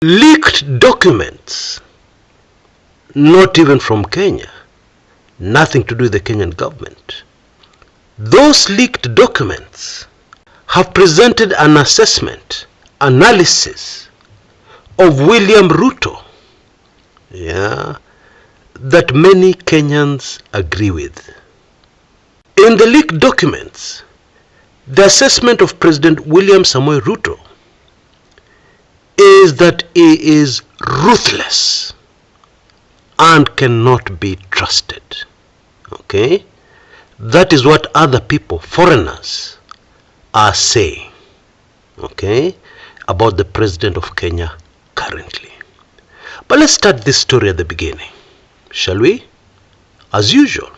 Leaked documents, not even from Kenya, nothing to do with the Kenyan government. Those leaked documents have presented an assessment, analysis of William Ruto, that many Kenyans agree with. In the leaked documents, the assessment of President William Samoei Ruto is that he is ruthless and cannot be trusted. Okay? That is what other people, foreigners, are saying, okay, about the president of Kenya currently. But let's start this story at the beginning, shall we? As usual,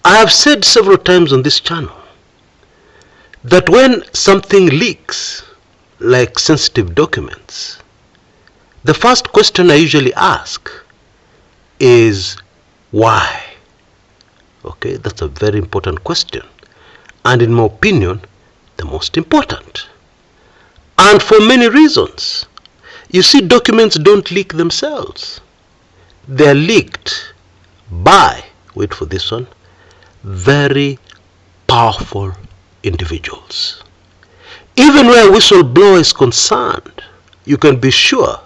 I have said several times on this channel that when something leaks, like sensitive documents, the first question I usually ask is why? Okay, that's a very important question, and in my opinion, the most important. And for many reasons. You see, documents don't leak themselves. They are leaked by, wait for this one, very powerful individuals. Even where whistleblower is concerned, you can be sure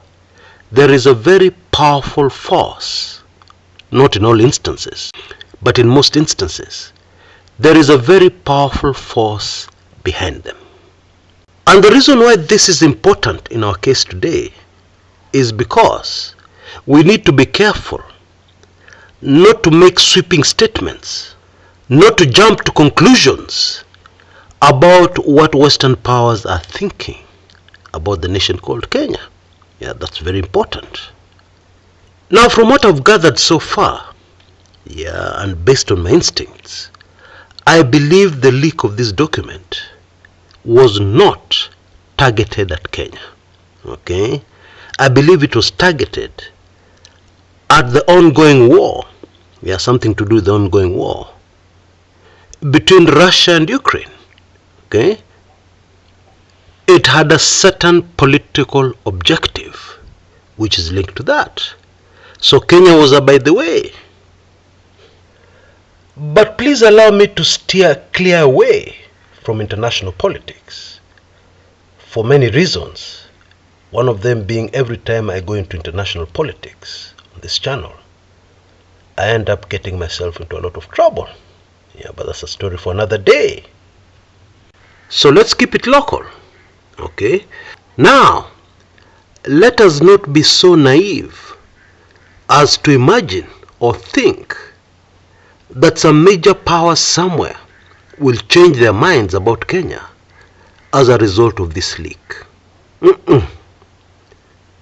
there is a very powerful force, not in all instances, but in most instances, there is a very powerful force behind them. And the reason why this is important in our case today is because we need to be careful not to make sweeping statements, not to jump to conclusions about what Western powers are thinking about the nation called Kenya. Yeah, that's very important. Now, from what I've gathered so far, and based on my instincts, I believe the leak of this document was not targeted at Kenya. Okay? I believe it was targeted at the ongoing war. Something to do with the ongoing war between Russia and Ukraine. Okay? It had a certain political objective which is linked to that. So Kenya was by the way. But please allow me to steer clear away from international politics for many reasons. One of them being every time I go into international politics on this channel, I end up getting myself into a lot of trouble. But that's a story for another day. So let's keep it local. Okay? Now, let us not be so naive as to imagine or think that some major powers somewhere will change their minds about Kenya as a result of this leak.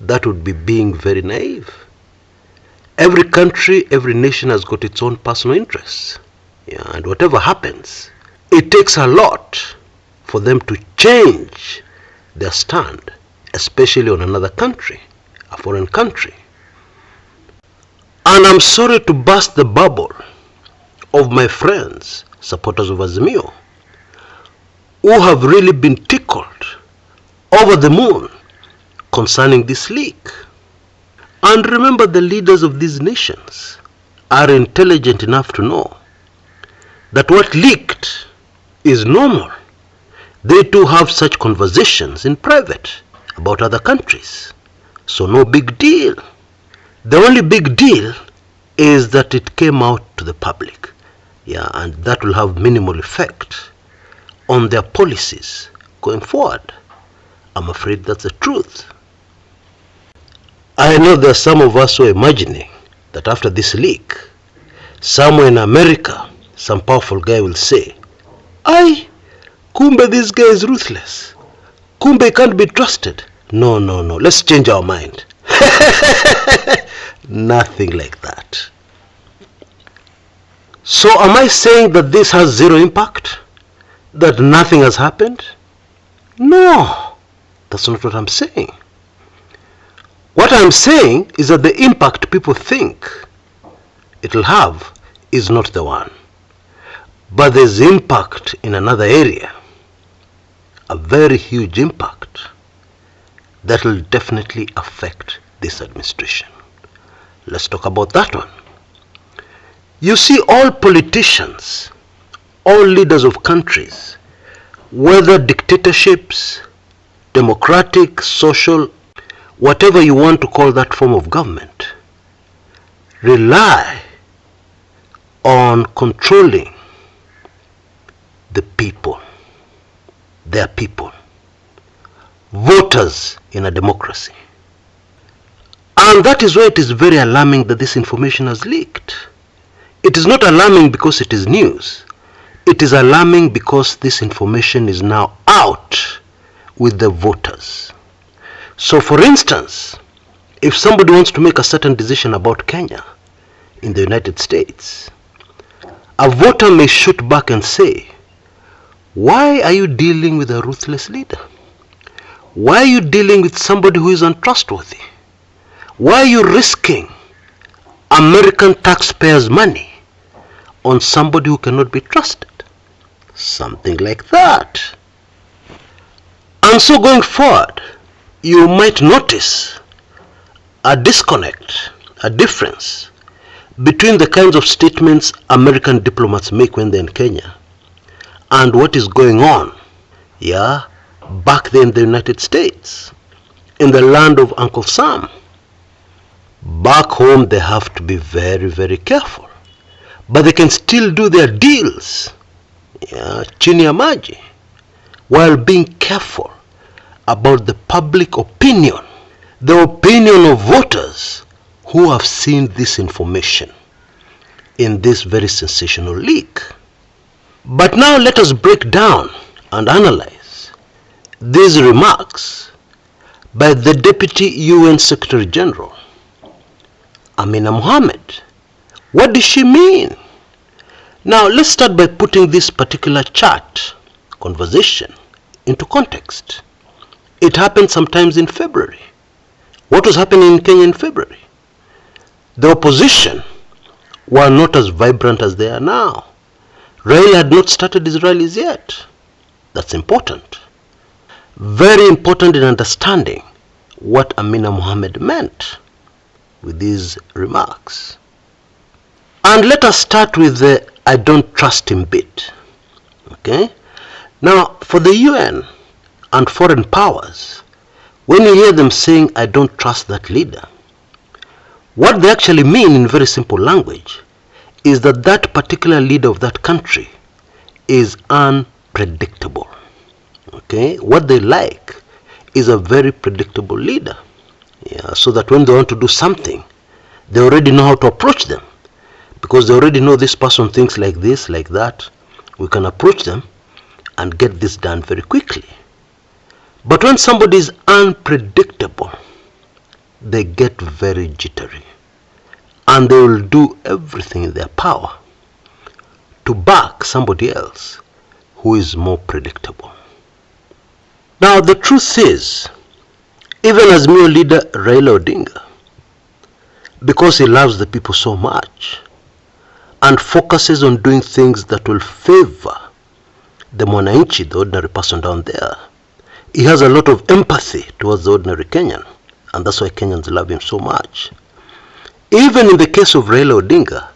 That would be being very naive. Every country, every nation has got its own personal interests. And whatever happens, it takes a lot for them to change their stand, especially on another country, a foreign country. And I'm sorry to burst the bubble of my friends, supporters of Azimio, who have really been tickled over the moon concerning this leak. And remember, the leaders of these nations are intelligent enough to know that what leaked is normal. They too have such conversations in private about other countries. So no big deal. The only big deal is that it came out to the public. And that will have minimal effect on their policies going forward. I'm afraid that's the truth. I know there are some of us who are imagining that after this leak, somewhere in America, some powerful guy will say, "Aye, kumbe this guy is ruthless. Kumbe can't be trusted." No, let's change our mind. Nothing like that. So am I saying that this has zero impact? That nothing has happened? No, that's not what I'm saying. What I'm saying is that the impact people think it'll have is not the one. But there's impact in another area, a very huge impact. that will definitely affect this administration. Let's talk about that one. You see, all politicians, all leaders of countries, whether dictatorships, democratic, social, whatever you want to call that form of government, rely on controlling the people, their people, voters in a democracy. And that is why it is very alarming that this information has leaked. It is not alarming because it is news. It is alarming because this information is now out with the voters. So for instance, if somebody wants to make a certain decision about Kenya in the United States, a voter may shoot back and say, why are you dealing with a ruthless leader? Why are you dealing with somebody who is untrustworthy? Why are you risking American taxpayers' money on somebody who cannot be trusted? Something like that. And so going forward, you might notice a disconnect, a difference between the kinds of statements American diplomats make when they're in Kenya and what is going on, back there in the United States, in the land of Uncle Sam. Back home they have to be very, very careful. But they can still do their deals, chini ya maji, while being careful about the public opinion, the opinion of voters who have seen this information in this very sensational leak. But now let us break down and analyze these remarks by the Deputy UN Secretary General, Amina Mohammed. What does she mean? Now let's start by putting this particular chat conversation into context. It happened sometimes in February. What was happening in Kenya in February? The opposition were not as vibrant as they are now. Raila had not started his rallies yet. That's important. Very important in understanding what Amina Mohammed meant with these remarks. And let us start with the I don't trust him bit. Okay? Now, for the UN and foreign powers, when you hear them saying I don't trust that leader, what they actually mean in very simple language is that that particular leader of that country is unpredictable. Okay? What they like is a very predictable leader. So that when they want to do something, they already know how to approach them. Because they already know this person thinks like this, like that. We can approach them and get this done very quickly. But when somebody is unpredictable, they get very jittery. And they will do everything in their power to back somebody else who is more predictable. Now the truth is, even as mere leader Raila Odinga, because he loves the people so much and focuses on doing things that will favor the mwananchi, the ordinary person down there, he has a lot of empathy towards the ordinary Kenyan, and that's why Kenyans love him so much. Even in the case of Raila Odinga,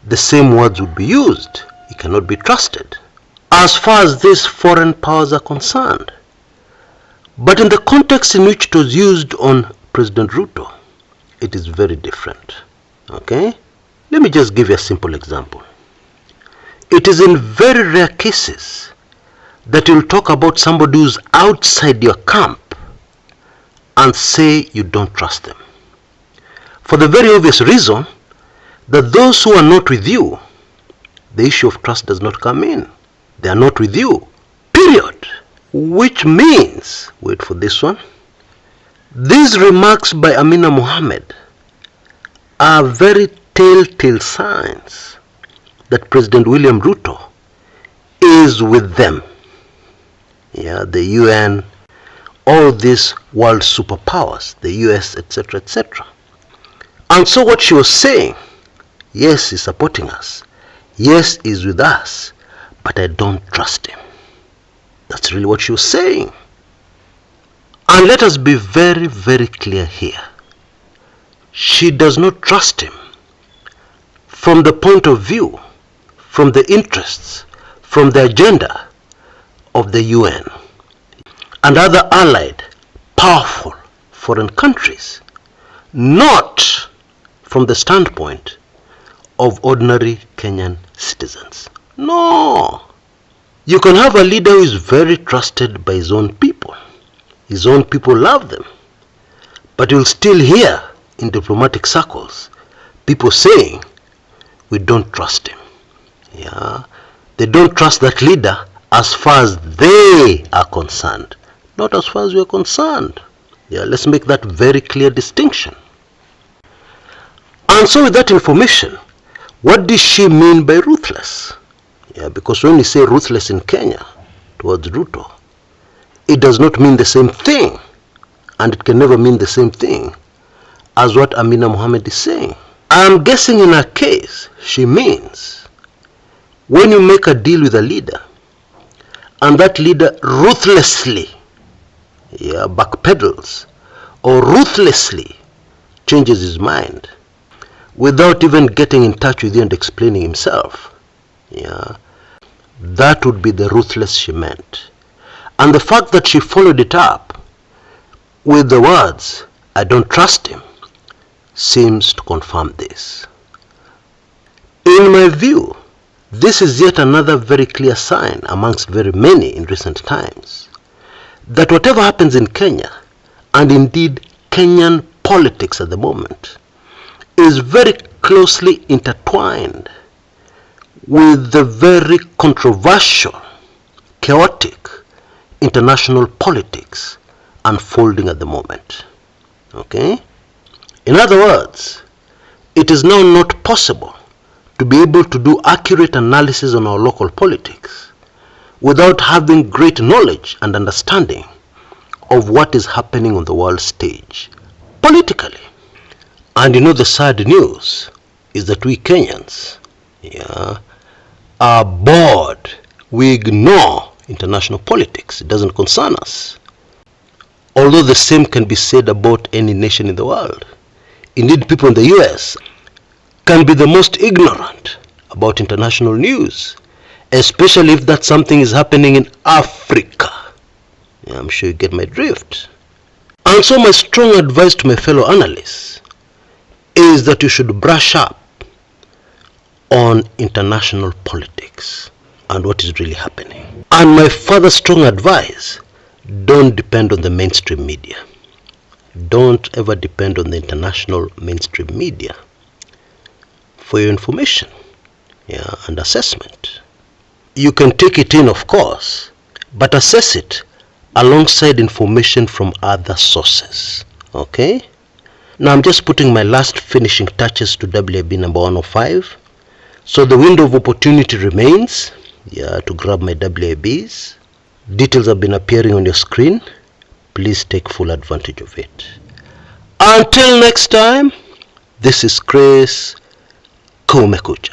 the same words would be used. He cannot be trusted as far as these foreign powers are concerned. But in the context in which it was used on President Ruto, it is very different. Okay? Let me just give you a simple example. It is in very rare cases that you'll talk about somebody who's outside your camp and say you don't trust them. For the very obvious reason that those who are not with you, the issue of trust does not come in. They are not with you, period. Which means, wait for this one, these remarks by Amina Mohammed are very telltale signs that President William Ruto is with them. The UN, all these world superpowers, the US, etc., etc. And so what she was saying, yes, he's supporting us. Yes, he's with us, but I don't trust him. That's really what she was saying. And let us be very, very clear here. She does not trust him from the point of view, from the interests, from the agenda of the UN and other allied powerful foreign countries, not from the standpoint of ordinary Kenyan citizens. No. You can have a leader who is very trusted by his own people. His own people love them. But you'll still hear in diplomatic circles people saying, we don't trust him. Yeah. They don't trust that leader as far as they are concerned, not as far as we are concerned. Yeah, let's make that very clear distinction. And so with that information, what does she mean by ruthless? Yeah, because when we say ruthless in Kenya towards Ruto, it does not mean the same thing, and it can never mean the same thing as what Amina Mohammed is saying. I'm guessing in her case, she means when you make a deal with a leader, and that leader ruthlessly backpedals or ruthlessly changes his mind without even getting in touch with you and explaining himself, that would be the ruthless she meant. And the fact that she followed it up with the words, I don't trust him, seems to confirm this. In my view, this is yet another very clear sign amongst very many in recent times that whatever happens in Kenya, and indeed Kenyan politics at the moment, is very closely intertwined with the very controversial, chaotic international politics unfolding at the moment. Okay? In other words, it is now not possible to be able to do accurate analysis on our local politics without having great knowledge and understanding of what is happening on the world stage politically. And the sad news is that we Kenyans are bored. We ignore international politics. It doesn't concern us. Although the same can be said about any nation in the world. Indeed, people in the US can be the most ignorant about international news, especially if that something is happening in Africa. I'm sure you get my drift. And so my strong advice to my fellow analysts is that you should brush up on international politics and what is really happening. And my further strong advice, don't depend on the mainstream media. Don't ever depend on the international mainstream media for your information and assessment. You can take it in, of course, but assess it alongside information from other sources. Okay? Now I'm just putting my last finishing touches to WIB number 105. So the window of opportunity remains to grab my WIBs. Details have been appearing on your screen. Please take full advantage of it. Until next time, this is Chris Kumekucha.